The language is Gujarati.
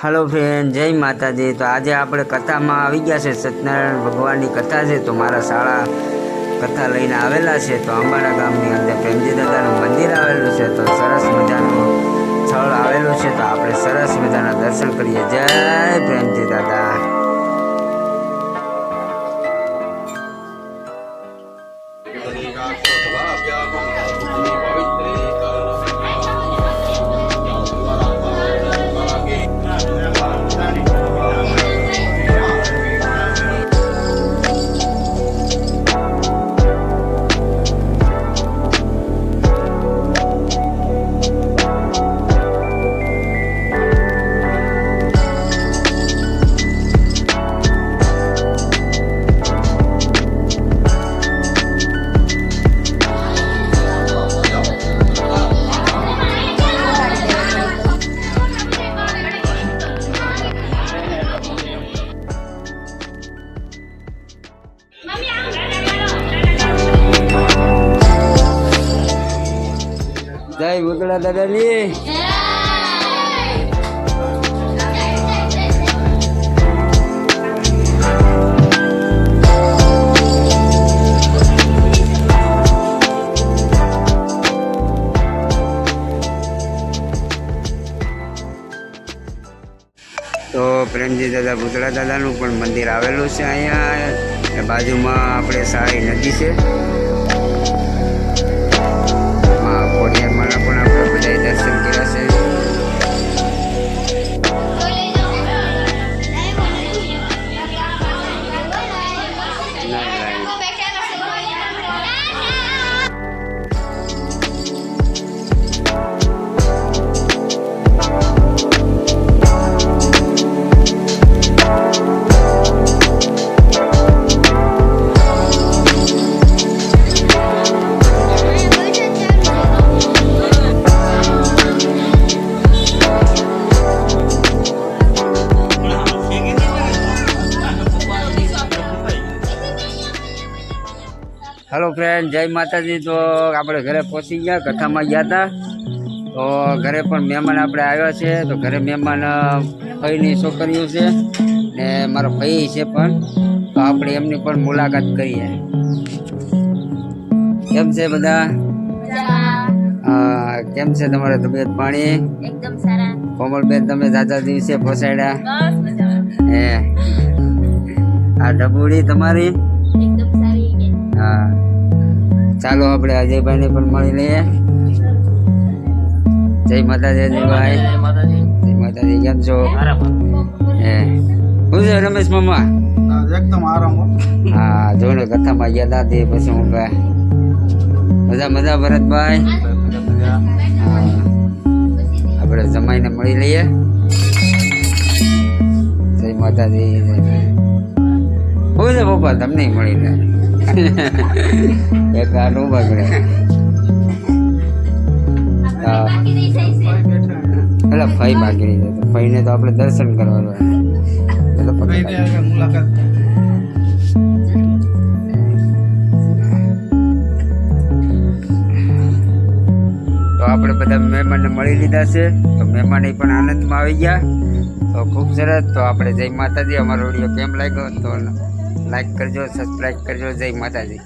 हेलो फ्रेंड, जय माताजी। तो आज आप कथा में आई गया है। सत्यनारायण भगवान की कथा है। तो मारा शाला कथा लईने आवेला है। तो अंबाड़ा गामनी अंदर प्रेमजी दादानुं मंदिर आवेलुं है। तो सरस मजानुं स्थळ आवेलुं है। तो आपणे सरस मजाना दर्शन करिए। जय प्रेमजी दादा। जय बुकड़ा दादा जी। तो प्रेमजी दादा बुकड़ा दादानुं पण मंदिर आवेलुं छे। अहींया बाजुमां आपणे सारी नदी छे। दर्शन किया से हेलो फ्रेंड, जय माताजी। तो આપણે ઘરે પહોંચી ગયા, કથામાં ગયા હતા। તો ઘરે પણ મહેમાન આપણે આવ્યા છે। તો ઘરે મહેમાન ફઈની છોકરીઓ છે ને મારો ફઈ છે પણ। તો આપણે એમની પણ મુલાકાત કરીએ। કેમ છે બધા? કેમ છે તમારે તબિયત પાણી? એકદમ સારા। કોમલબેન, તમે જાજા દિવસે પહોંચાડ્યા? બસ મજામાં। હે, આ ડબુડી તમારી? એકદમ સારી કે? હા, ચાલો આપણે અજયભાઈને પણ મળી લઈએ। જય માતાજી અજયભાઈ। જય માતાજી। જય માતાજી, કેમ છો? હે, શું છે રમેશ મામા? એકદમ આરામ। હા, જોને કથામાં ગયા હતા તે પછી હું કહે મજા મજા ભરતભાઈ। હા, આપણે જમાઈને મળી લઈએ। જય માતાજી। શું છે પપ્પા તમને મળી લે? એક આટલું બગડે। એટલે ફઈ બાકી રહી જાય। તો ફઈને તો આપણે દર્શન કરવાનું। મુલાકાત તો આપણે બધા મહેમાનને મળી લીધા છે। તો મહેમાન પણ આનંદમાં આવી ગયા। તો ખૂબ સરસ। તો આપણે જય માતાજી। અમારો વિડીયો કેમ લાગ્યો તો લાઈક કરજો, સબસ્ક્રાઈબ કરજો। જય માતાજી।